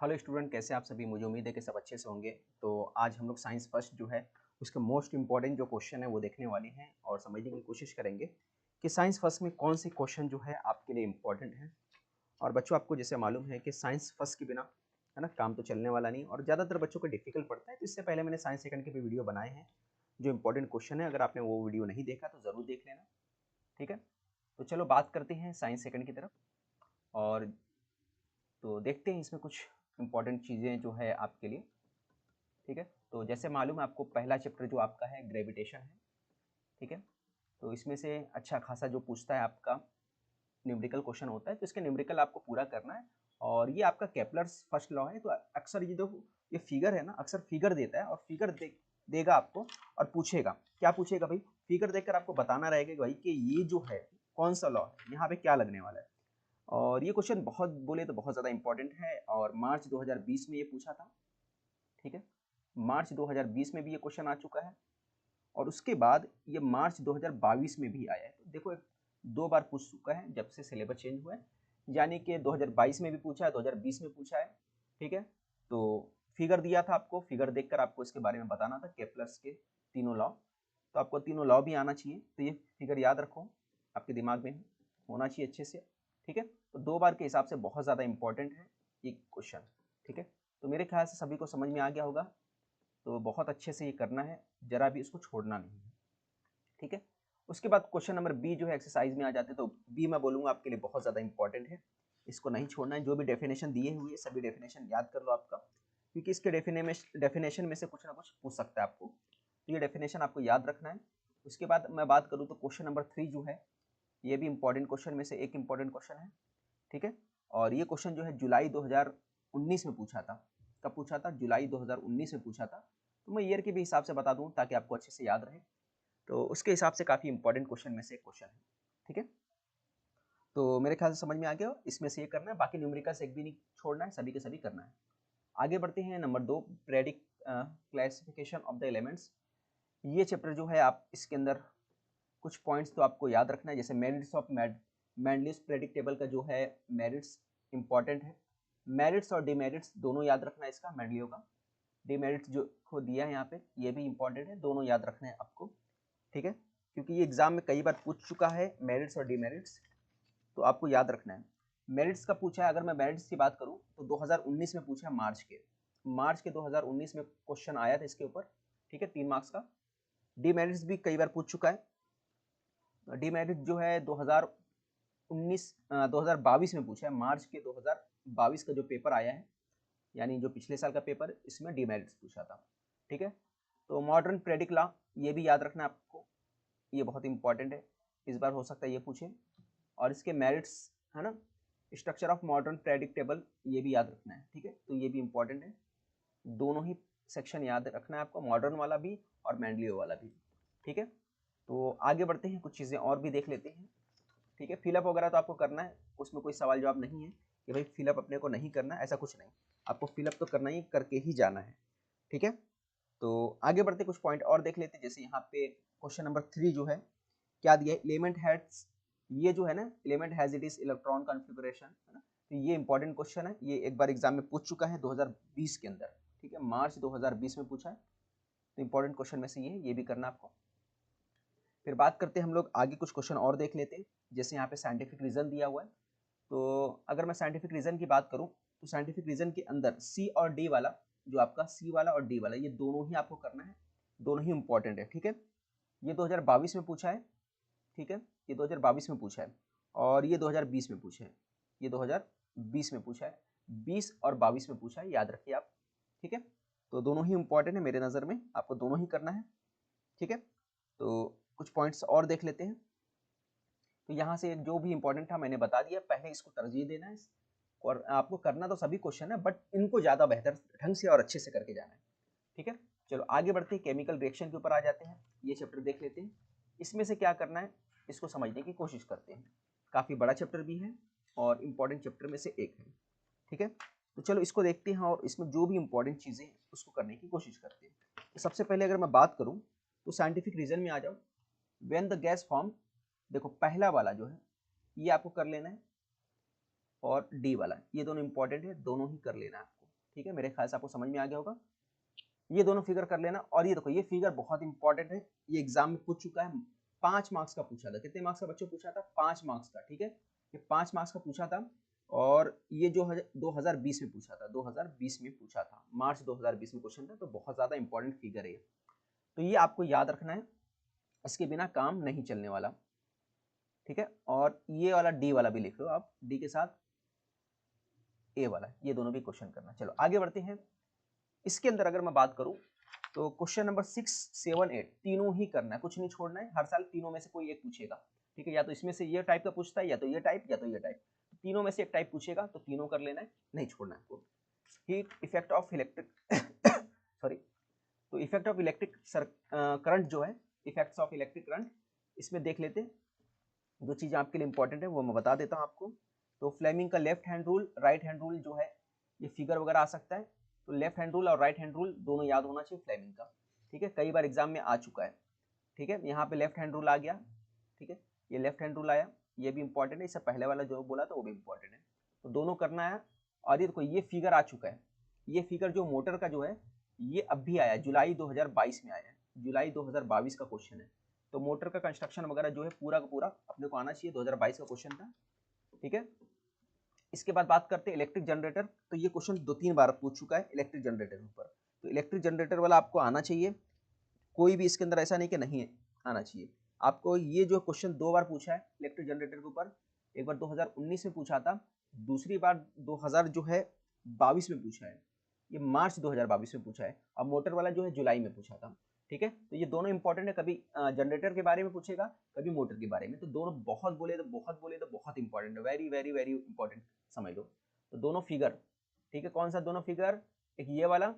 Hello student, कैसे आप सभी। मुझे उम्मीद है कि सब अच्छे से होंगे। तो आज हम लोग साइंस फर्स्ट जो है उसके मोस्ट इंपॉर्टेंट जो क्वेश्चन है वो देखने वाले हैं और समझने की कोशिश करेंगे कि साइंस फर्स्ट में कौन से क्वेश्चन जो है आपके लिए इम्पोर्टेंट है। और बच्चों, आपको जैसे मालूम है कि साइंस फर्स्ट के बिना है ना काम तो चलने वाला नहीं और ज़्यादातर बच्चों को डिफिकल्ट पड़ता है। तो इससे पहले मैंने साइंस सेकंड के भी वीडियो बनाए हैं जो इंपॉर्टेंट क्वेश्चन है। अगर आपने वो वीडियो नहीं देखा तो ज़रूर देख लेना, ठीक है। तो चलो बात करते हैं साइंस सेकंड की तरफ। और तो देखते हैं इसमें कुछ इंपॉर्टेंट चीज़ें जो है आपके लिए, ठीक है। तो जैसे मालूम है आपको, पहला चैप्टर जो आपका है ग्रेविटेशन है, ठीक है। तो इसमें से अच्छा खासा जो पूछता है आपका न्यूमेरिकल क्वेश्चन होता है, तो इसके न्यूमेरिकल आपको पूरा करना है। और ये आपका केपलर्स फर्स्ट लॉ है। तो अक्सर ये जो ये फिगर है ना, अक्सर फिगर देता है और फिगर देगा आपको और पूछेगा। क्या पूछेगा भाई? फिगर देखकर आपको बताना रहेगा कि भाई कि ये जो है कौन सा लॉ है, यहाँ पे क्या लगने वाला है। और ये क्वेश्चन बहुत बोले तो बहुत ज़्यादा इंपॉर्टेंट है और मार्च 2020 में ये पूछा था, ठीक है। मार्च 2020 में भी ये क्वेश्चन आ चुका है और उसके बाद ये मार्च 2022 में भी आया है। तो देखो, दो बार पूछ चुका है जब से सिलेबस चेंज हुआ है। यानी कि 2022 में भी पूछा है, 2020 में पूछा है, ठीक है। तो फिगर दिया था आपको, फिगर देखकर आपको इसके बारे में बताना था, केपलर्स के तीनों लॉ। तो आपको तीनों लॉ भी आना चाहिए। तो ये फिगर याद रखो, आपके दिमाग में होना चाहिए अच्छे से, ठीक है। तो दो बार के हिसाब से बहुत ज़्यादा इंपॉर्टेंट है ये क्वेश्चन, ठीक है। तो मेरे ख्याल से सभी को समझ में आ गया होगा। तो बहुत अच्छे से ये करना है, जरा भी इसको छोड़ना नहीं है, ठीक है। उसके बाद क्वेश्चन नंबर बी जो है एक्सरसाइज में आ जाते हैं। तो बी मैं बोलूँगा आपके लिए बहुत ज़्यादा इंपॉर्टेंट है, इसको नहीं छोड़ना है। जो भी डेफिनेशन दिए हुए सभी डेफिनेशन याद कर लो आपका, क्योंकि इसके डेफिनेशन में से कुछ ना कुछ पूछ सकता है आपको। तो ये डेफिनेशन आपको याद रखना है। उसके बाद मैं बात करूँ तो क्वेश्चन नंबर 3 जो है, ये भी इंपॉर्टेंट क्वेश्चन में से एक इंपॉर्टेंट क्वेश्चन है, ठीक है। और ये क्वेश्चन जो है जुलाई 2019 में पूछा था। कब पूछा था? जुलाई 2019 में पूछा था। तो मैं ईयर के भी हिसाब से बता दूं ताकि आपको अच्छे से याद रहे। तो उसके हिसाब से काफ़ी इंपॉर्टेंट क्वेश्चन में से एक क्वेश्चन है, ठीक है। तो मेरे ख्याल से समझ में आ गया, इसमें से ये करना है। बाकी न्यूमेरिकल्स एक भी नहीं छोड़ना है, सभी के सभी करना है। आगे बढ़ते हैं number 2, periodic classification of the elements. ये चैप्टर जो है, आप इसके अंदर कुछ पॉइंट्स तो आपको याद रखना है। जैसे मेरिट्स ऑफ मेंडलिस प्रेडिक्ट टेबल का जो है मेरिट्स इंपॉर्टेंट है। मेरिट्स और डिमेरिट्स दोनों याद रखना है इसका, मेंडलियो का। डिमेरिट्स जो को दिया है यहाँ पे, ये भी इंपॉर्टेंट है, दोनों याद रखना है आपको, ठीक है। क्योंकि ये एग्जाम में कई बार पूछ चुका है मेरिट्स और डिमेरिट्स, तो आपको याद रखना है। मेरिट्स का पूछा है, अगर मैं मेरिट्स की बात करूँ तो 2019 में पूछा है, मार्च के 2019 में क्वेश्चन आया था इसके ऊपर, ठीक है, 3 मार्क्स का। डिमेरिट्स भी कई बार पूछ चुका है। डिमेरिट जो है 2022 में पूछा है, मार्च के 2022 का जो पेपर आया है, यानी जो पिछले साल का पेपर, इसमें डिमेरिट्स पूछा था, ठीक है। तो मॉडर्न प्रेडिक्ट लॉ, ये भी याद रखना है आपको, ये बहुत इंपॉर्टेंट है, इस बार हो सकता है ये पूछे। और इसके मेरिट्स है ना, स्ट्रक्चर ऑफ मॉडर्न प्रेडिक्टेबल, ये भी याद रखना है, ठीक है। तो ये भी इंपॉर्टेंट है, दोनों ही सेक्शन याद रखना है आपको, मॉडर्न वाला भी और मेंडलियो वाला भी, ठीक है। तो आगे बढ़ते हैं, कुछ चीज़ें और भी देख लेते हैं, ठीक है। फिलअप वगैरह तो आपको करना है, उसमें कोई सवाल जवाब नहीं है कि भाई फिलअप अपने को नहीं करना, ऐसा कुछ नहीं। आपको फिलअप तो करना ही, करके ही जाना है, ठीक है। तो आगे बढ़ते कुछ पॉइंट और देख लेते हैं। जैसे यहाँ पे क्वेश्चन नंबर 3 जो है, क्या दिया है? एलिमेंट हैड्स, ये जो है ना, element has it is electron configuration, है ना। तो ये इंपॉर्टेंट क्वेश्चन है, ये एक बार एग्जाम में पूछ चुका है 2020 के अंदर, ठीक है, मार्च 2020 में पूछा है। तो इंपॉर्टेंट क्वेश्चन में से ये भी करना आपको। फिर बात करते हैं हम लोग आगे, कुछ क्वेश्चन और देख लेते हैं। जैसे यहाँ पे साइंटिफिक रीजन दिया हुआ है। तो अगर मैं साइंटिफिक रीजन की बात करूँ तो साइंटिफिक रीजन के अंदर सी और डी वाला, जो आपका सी वाला और डी वाला, ये दोनों ही आपको करना है, दोनों ही इंपॉर्टेंट है, ठीक है। ये 2022 में पूछा है, ठीक है, ये 2022 में पूछा है और ये 2020 में पूछा है, ये 2020 में पूछा है, 20 और 22 में पूछा है, याद रखिए आप, ठीक है। तो दोनों ही इंपॉर्टेंट है मेरे नज़र में, आपको दोनों ही करना है, ठीक है। तो कुछ पॉइंट्स और देख लेते हैं। तो यहाँ से जो भी इंपॉर्टेंट था मैंने बता दिया, पहले इसको तरजीह देना है और आपको करना तो सभी क्वेश्चन है, बट इनको ज़्यादा बेहतर ढंग से और अच्छे से करके जाना है, ठीक है। चलो आगे बढ़ते हैं, केमिकल रिएक्शन के ऊपर आ जाते हैं। ये चैप्टर देख लेते हैं, इसमें से क्या करना है इसको समझने की कोशिश करते हैं। काफ़ी बड़ा चैप्टर भी है और इम्पॉर्टेंट चैप्टर में से एक है, ठीक है। तो चलो इसको देखते हैं और इसमें जो भी इंपॉर्टेंट चीज़ें हैं उसको करने की कोशिश करते हैं। तो सबसे पहले अगर मैं बात करूँ तो साइंटिफिक रीजन में आ जाओ। व्हेन द गैस फॉर्म, देखो पहला वाला जो है ये आपको कर लेना है और डी वाला, ये दोनों इंपॉर्टेंट है, दोनों ही कर लेना है आपको, ठीक है, मेरे ख्याल से आपको समझ में आ गया होगा। ये दोनों फिगर कर लेना। और ये देखो, ये फिगर बहुत इंपॉर्टेंट है, ये एग्जाम में पूछ चुका है, 5 मार्क्स का पूछा था। कितने मार्क्स का बच्चों पूछा था? 5 मार्क्स का, ठीक है, ये 5 मार्क्स का पूछा था। और ये जो 2020 में पूछा था, 2020 में पूछा था, मार्च 2020 में क्वेश्चन था, तो बहुत ज्यादा इंपॉर्टेंट फिगर है। तो ये आपको याद रखना है, इसके बिना काम नहीं चलने वाला, ठीक है। और ये वाला डी वाला भी लिख लो आप, डी के साथ ए वाला, ये दोनों भी क्वेश्चन करना। चलो आगे बढ़ते हैं। इसके अंदर अगर मैं बात करूं तो क्वेश्चन नंबर 6, 7, 8 तीनों ही करना है, कुछ नहीं छोड़ना है। हर साल तीनों में से कोई एक पूछेगा, ठीक है, या तो इसमें से ये टाइप का पूछता है, या तो ये टाइप, या तो ये टाइप, तीनों में से एक टाइप पूछेगा, तो तीनों कर लेना है, नहीं छोड़ना है आपको। Heat effect of electric sorry, तो इफेक्ट ऑफ इलेक्ट्रिक करंट जो है, इफेक्ट्स ऑफ इलेक्ट्रिक करंट, इसमें देख लेते हैं। जो चीज़ आपके लिए इंपॉर्टेंट है वो मैं बता देता हूँ आपको। तो फ्लेमिंग का left hand rule, right hand rule जो है, ये फिगर वगैरह आ सकता है, तो लेफ्ट हैंड रूल और राइट हैंड रूल दोनों याद होना चाहिए फ्लेमिंग का, ठीक है, कई बार एग्जाम में आ चुका है, ठीक है। यहाँ पे लेफ्ट हैंड रूल आ गया, ठीक है, ये लेफ्ट हैंड रूल आया, ये भी इंपॉर्टेंट है, इससे पहले वाला जो बोला था वो भी इंपॉर्टेंट है, तो दोनों करना है। और ये देखो, ये फिगर आ चुका है, ये फिगर जो मोटर का जो है, ये अब भी आया, जुलाई 2022 में आया है, जुलाई 2022 का क्वेश्चन है। तो मोटर का कंस्ट्रक्शन वगैरह जो है पूरा का पूरा अपने को आना चाहिए, 2022 का क्वेश्चन था, ठीक है। इसके बाद बात करते हैं इलेक्ट्रिक जनरेटर। तो ये क्वेश्चन 2-3 बार पूछ चुका है इलेक्ट्रिक जनरेटर के ऊपर, तो इलेक्ट्रिक जनरेटर वाला आपको आना चाहिए, कोई भी इसके अंदर ऐसा नहीं कि नहीं है, आना चाहिए आपको। ये जो क्वेश्चन 2 बार पूछा है इलेक्ट्रिक जनरेटर के ऊपर, एक बार 2019 में पूछा था, दूसरी बार 2000 जो है 22 में पूछा है, ये मार्च 2022 में पूछा है, और मोटर वाला जो है जुलाई में पूछा था, ठीक है। तो ये दोनों इंपॉर्टेंट है, कभी जनरेटर के बारे में पूछेगा, कभी मोटर के बारे में, तो दोनों बहुत बोले तो बहुत बोले तो बहुत इंपॉर्टेंट है, वेरी वेरी वेरी इंपॉर्टेंट समझ लो। तो दोनों फिगर, ठीक है, कौन सा दोनों फिगर, एक ये वाला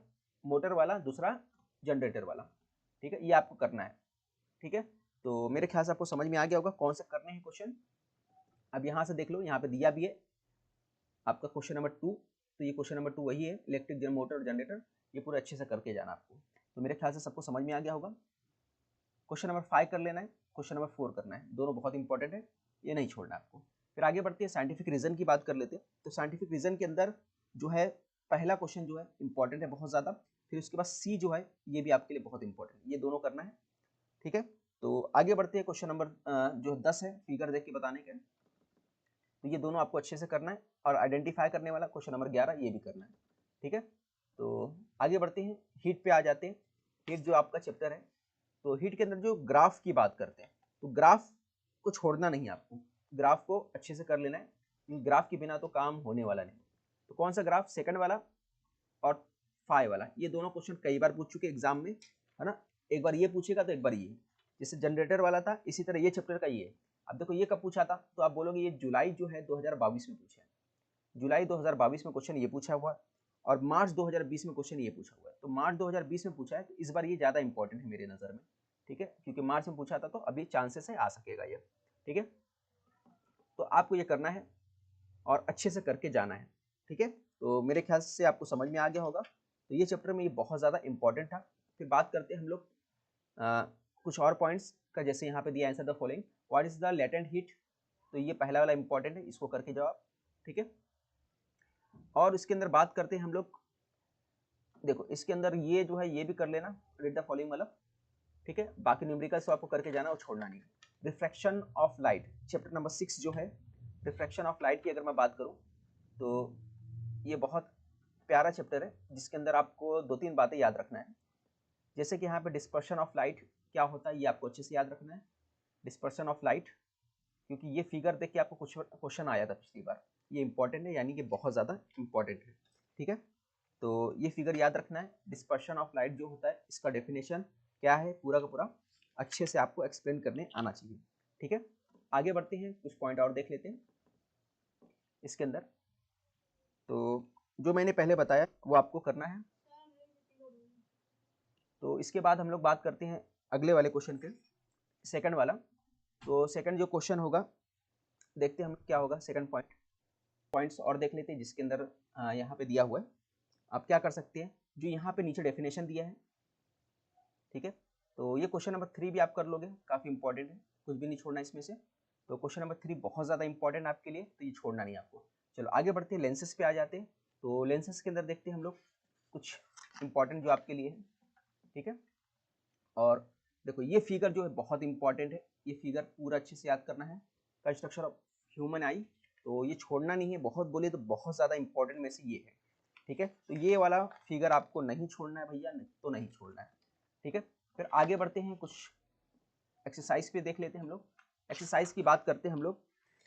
मोटर वाला, दूसरा जनरेटर वाला, ठीक है, ये आपको करना है, ठीक है। तो मेरे ख्याल से आपको समझ में आ गया होगा कौन से करने हैं क्वेश्चन। अब यहाँ से देख लो, यहाँ पे दिया भी है आपका क्वेश्चन नंबर 2, तो ये क्वेश्चन नंबर 2 वही है, इलेक्ट्रिक मोटर और जनरेटर, ये पूरा अच्छे से करके जाना आपको। तो मेरे ख्याल से सबको समझ में आ गया होगा। क्वेश्चन नंबर 5 कर लेना है, क्वेश्चन नंबर 4 करना है, दोनों बहुत इंपॉर्टेंट है, ये नहीं छोड़ना आपको। फिर आगे बढ़ते हैं, साइंटिफिक रीजन की बात कर लेते हैं। तो साइंटिफिक रीजन के अंदर जो है पहला क्वेश्चन जो है इंपॉर्टेंट है बहुत ज़्यादा, फिर उसके बाद सी जो है ये भी आपके लिए बहुत इंपॉर्टेंट है, ये दोनों करना है, ठीक है। तो आगे बढ़ते हैं, क्वेश्चन नंबर जो 10 है, फिगर देख के बताने के, तो ये दोनों आपको अच्छे से करना है। और आइडेंटिफाई करने वाला क्वेश्चन नंबर 11 ये भी करना है, ठीक है। तो आगे बढ़ते हैं, हीट पे आ जाते हैं। हीट जो आपका चैप्टर है, तो हीट के अंदर जो ग्राफ की बात करते हैं, तो ग्राफ को छोड़ना नहीं आपको, ग्राफ को अच्छे से कर लेना है, ग्राफ के बिना तो काम होने वाला नहीं। तो कौन सा ग्राफ, सेकंड वाला और 5 वाला, ये दोनों क्वेश्चन कई बार पूछ चुके एग्जाम में, है ना, एक बार ये पूछेगा तो एक बार ये, जैसे जनरेटर वाला था, इसी तरह ये चैप्टर का ये। अब देखो ये कब पूछा था, तो आप बोलोगे ये जुलाई जो है 2022 में पूछा है, जुलाई 2022 में क्वेश्चन ये पूछा हुआ है, और मार्च 2020 में क्वेश्चन ये पूछा हुआ है। तो मार्च 2020 में पूछा है, तो इस बार ये ज़्यादा इंपॉर्टेंट है मेरे नज़र में, ठीक है, क्योंकि मार्च में पूछा था, तो अभी चांसेस है आ सकेगा ये, ठीक है। तो आपको ये करना है और अच्छे से करके जाना है, ठीक है। तो मेरे ख्याल से आपको समझ में आ गया होगा। तो ये चैप्टर में ये बहुत ज़्यादा इंपॉर्टेंट था। फिर बात करते हैं हम लोग कुछ और पॉइंट्स का, जैसे यहाँ पे दिया answer the following, what is the latent heat, तो ये पहला वाला इंपॉर्टेंट है, इसको करके जाओ आप, ठीक है। और इसके अंदर बात करते हैं हम लोग, देखो इसके अंदर ये जो है ये भी कर लेना, रीड द फॉलोइंग वाला, ठीक है। बाकी न्यूमेरिकल्स आपको करके जाना और छोड़ना नहीं। Refraction of light, chapter number 6 जो है, रिफ्रैक्शन ऑफ लाइट की अगर मैं बात करूँ, तो ये बहुत प्यारा चैप्टर है, जिसके अंदर आपको 2-3 बातें याद रखना है। जैसे कि यहाँ पे डिस्पर्शन ऑफ लाइट क्या होता है, ये आपको अच्छे से याद रखना है, डिस्पर्शन ऑफ लाइट, क्योंकि ये फिगर देख के आपको कुछ क्वेश्चन आया था पिछली बार, ये इंपॉर्टेंट है, यानी कि बहुत ज़्यादा इंपॉर्टेंट है, ठीक है। तो ये फिगर याद रखना है, डिस्पर्शन ऑफ लाइट जो होता है, इसका डेफिनेशन क्या है, पूरा का पूरा अच्छे से आपको एक्सप्लेन करने आना चाहिए, ठीक है। आगे बढ़ते हैं, कुछ पॉइंट और देख लेते हैं इसके अंदर। तो जो मैंने पहले बताया वो आपको करना है। तो इसके बाद हम लोग बात करते हैं अगले वाले क्वेश्चन के, सेकंड वाला। तो सेकंड जो क्वेश्चन होगा, देखते हैं हम क्या होगा सेकंड पॉइंट्स और देख लेते हैं, जिसके अंदर यहाँ पे दिया हुआ है। आप क्या कर सकते हैं, जो यहाँ पे नीचे डेफिनेशन दिया है, ठीक है, तो ये क्वेश्चन नंबर 3 भी आप कर लोगे, काफ़ी इंपॉर्टेंट है, कुछ भी नहीं छोड़ना इसमें से। तो क्वेश्चन नंबर 3 बहुत ज़्यादा इंपॉर्टेंट आपके लिए, तो ये छोड़ना नहीं आपको। चलो आगे बढ़ते हैं, लेंसेज पे आ जाते हैं। तो लेंसेज के अंदर देखते हैं हम लोग कुछ इंपॉर्टेंट जो आपके लिए है, ठीक है। और देखो ये फिगर जो है बहुत इंपॉर्टेंट है, ये फिगर पूरा अच्छे से याद करना है, कंस्ट्रक्शन ऑफ ह्यूमन आई, तो ये छोड़ना नहीं है, बहुत बोले तो बहुत ज़्यादा इंपॉर्टेंट में से ये है, ठीक है। तो ये वाला फिगर आपको नहीं छोड़ना है भैया, नहीं तो नहीं छोड़ना है, ठीक है। फिर आगे बढ़ते हैं, कुछ एक्सरसाइज पे देख लेते हैं हम लोग। एक्सरसाइज की बात करते हैं हम लोग,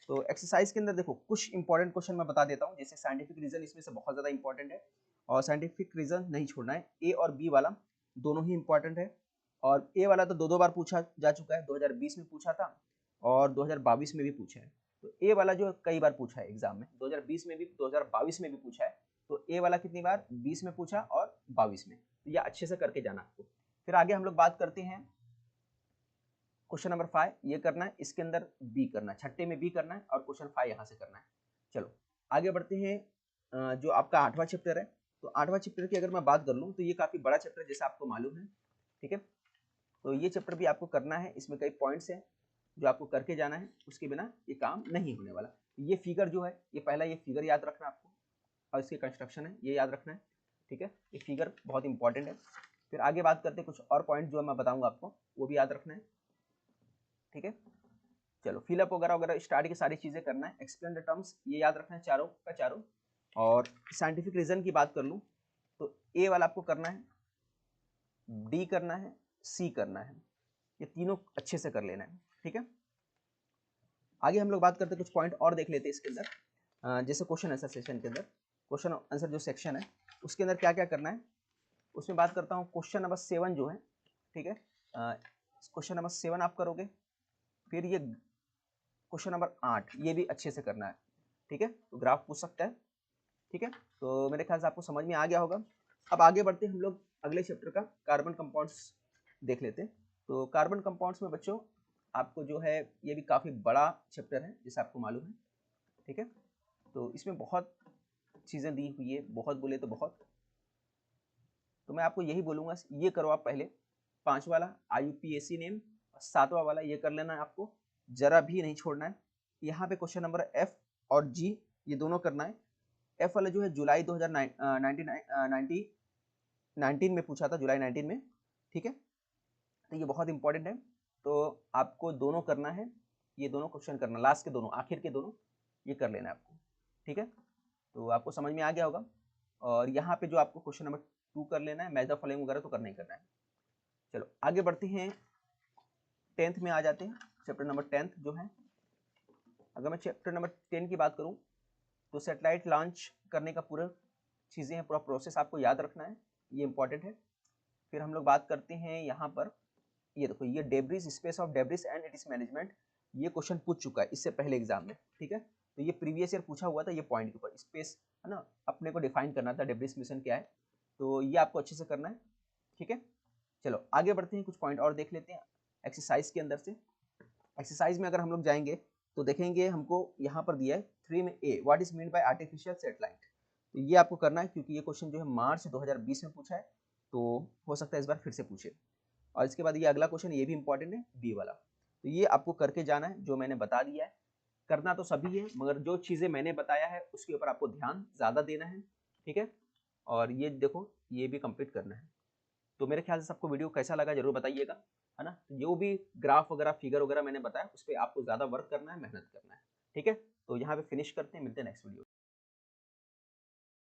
तो एक्सरसाइज के अंदर देखो कुछ इंपॉर्टेंट क्वेश्चन मैं बता देता हूँ, जैसे साइंटिफिक रीजन इसमें से बहुत ज़्यादा इंपॉर्टेंट है और साइंटिफिक रीजन नहीं छोड़ना है। ए और बी वाला दोनों ही इंपॉर्टेंट है, और ए वाला तो दो बार पूछा जा चुका है, 2020 में पूछा था और 2022 में भी पूछा है। तो ए वाला जो कई बार पूछा है एग्जाम में, 2020 में भी 2022 में भी पूछा है। तो ए वाला कितनी बार, 20 में पूछा और 22 में, तो यह अच्छे से करके जाना आपको। फिर आगे हम लोग बात करते हैं क्वेश्चन नंबर 5, ये करना है, इसके अंदर बी करना है, छठे में बी करना है और क्वेश्चन 5 यहाँ से करना है। चलो आगे बढ़ते हैं, जो आपका 8वां चैप्टर है, तो 8वां चैप्टर की अगर मैं बात कर लूँ तो ये काफ़ी बड़ा चैप्टर है जैसा आपको मालूम है, ठीक है। तो ये चैप्टर भी आपको करना है, इसमें कई पॉइंट्स हैं जो आपको करके जाना है, उसके बिना ये काम नहीं होने वाला। ये फिगर जो है, ये पहला ये फिगर याद रखना आपको, और इसकी कंस्ट्रक्शन है ये याद रखना है, ठीक है। ये फिगर बहुत इंपॉर्टेंट है। फिर आगे बात करते हैं, कुछ और पॉइंट जो मैं बताऊंगा आपको वो भी याद रखना है, ठीक है। चलो फिलअप वगैरह वगैरह स्टार्ट की सारी चीज़ें करना है, एक्सप्लेन द टर्म्स ये याद रखना है चारों का चारों। और साइंटिफिक रीजन की बात कर लूँ तो ए वाला आपको करना है, डी करना है, सी करना है, ये तीनों अच्छे से कर लेना है, ठीक है। आगे हम लोग बात करते हैं, कुछ पॉइंट और देख लेते हैं इसके अंदर, जैसे क्वेश्चन आंसर सेक्शन के अंदर, क्वेश्चन आंसर जो सेक्शन है उसके अंदर क्या क्या करना है, उसमें बात करता हूँ। क्वेश्चन नंबर 7 जो है, ठीक है, क्वेश्चन नंबर 7 आप करोगे। फिर ये क्वेश्चन नंबर 8 ये भी अच्छे से करना है, ठीक है। तो ग्राफ पूछ सकता है, ठीक है। तो मेरे ख्याल से आपको समझ में आ गया होगा। अब आगे बढ़ते हैं हम लोग अगले चैप्टर का, कार्बन कंपाउंड्स देख लेते हैं। तो कार्बन कंपाउंड्स में बच्चों आपको जो है ये भी काफ़ी बड़ा चैप्टर है जैसे आपको मालूम है, ठीक है। तो इसमें बहुत चीज़ें दी हुई है, बहुत बोले तो बहुत। तो मैं आपको यही बोलूँगा, ये करो आप पहले 5 वाला IUPAC नेम, 7वां वाला ये कर लेना है आपको, जरा भी नहीं छोड़ना है। यहाँ पे क्वेश्चन नंबर F और G ये दोनों करना है। F वाला जो है जुलाई 2019 में पूछा था, जुलाई 19 में, ठीक है। तो ये बहुत इंपॉर्टेंट है, तो आपको दोनों करना है, ये दोनों क्वेश्चन करना, लास्ट के दोनों, आखिर के दोनों ये कर लेना है आपको, ठीक है। तो आपको समझ में आ गया होगा। और यहाँ पे जो आपको क्वेश्चन नंबर 2 कर लेना है, मैच द फॉलोइंग वगैरह तो करना ही करना है। चलो आगे बढ़ते हैं, 10th में आ जाते हैं, चैप्टर नंबर 10 जो है। अगर मैं चैप्टर नंबर 10 की बात करूँ तो सैटेलाइट लॉन्च करने का पूरा चीज़ें हैं, पूरा प्रोसेस आपको याद रखना है, ये इंपॉर्टेंट है। फिर हम लोग बात करते हैं यहाँ पर, ये देखो ये debris, space of debris and it's management, ये क्वेश्चन पूछ चुका है इससे पहले एग्जाम में, ठीक है। तो ये प्रीवियस ईयर पूछा हुआ था, ये पॉइंट के ऊपर स्पेस है ना, अपने को डिफाइन करना था डेब्रिस मिशन क्या है, तो ये आपको अच्छे से करना है, ठीक है। चलो आगे बढ़ते हैं, कुछ पॉइंट और देख लेते हैं एक्सरसाइज के अंदर से। एक्सरसाइज में अगर हम लोग जाएंगे तो देखेंगे हमको यहाँ पर दिया है 3 में A, what is mean by artificial satellite, तो ये आपको करना है क्योंकि ये क्वेश्चन जो है मार्च 2020 में पूछा है, तो हो सकता है इस बार फिर से पूछे। और इसके बाद ये अगला क्वेश्चन ये भी इंपॉर्टेंट है, बी वाला, तो ये आपको करके जाना है, जो मैंने बता दिया है। करना तो सभी है, मगर जो चीज़ें मैंने बताया है उसके ऊपर आपको ध्यान ज़्यादा देना है, ठीक है। और ये देखो ये भी कंप्लीट करना है। तो मेरे ख्याल से सबको वीडियो कैसा लगा जरूर बताइएगा, है ना। जो भी ग्राफ वगैरह फिगर वगैरह मैंने बताया उस पर आपको ज़्यादा वर्क करना है, मेहनत करना है, ठीक है। तो यहाँ पे फिनिश करते हैं, मिलते हैं नेक्स्ट वीडियो।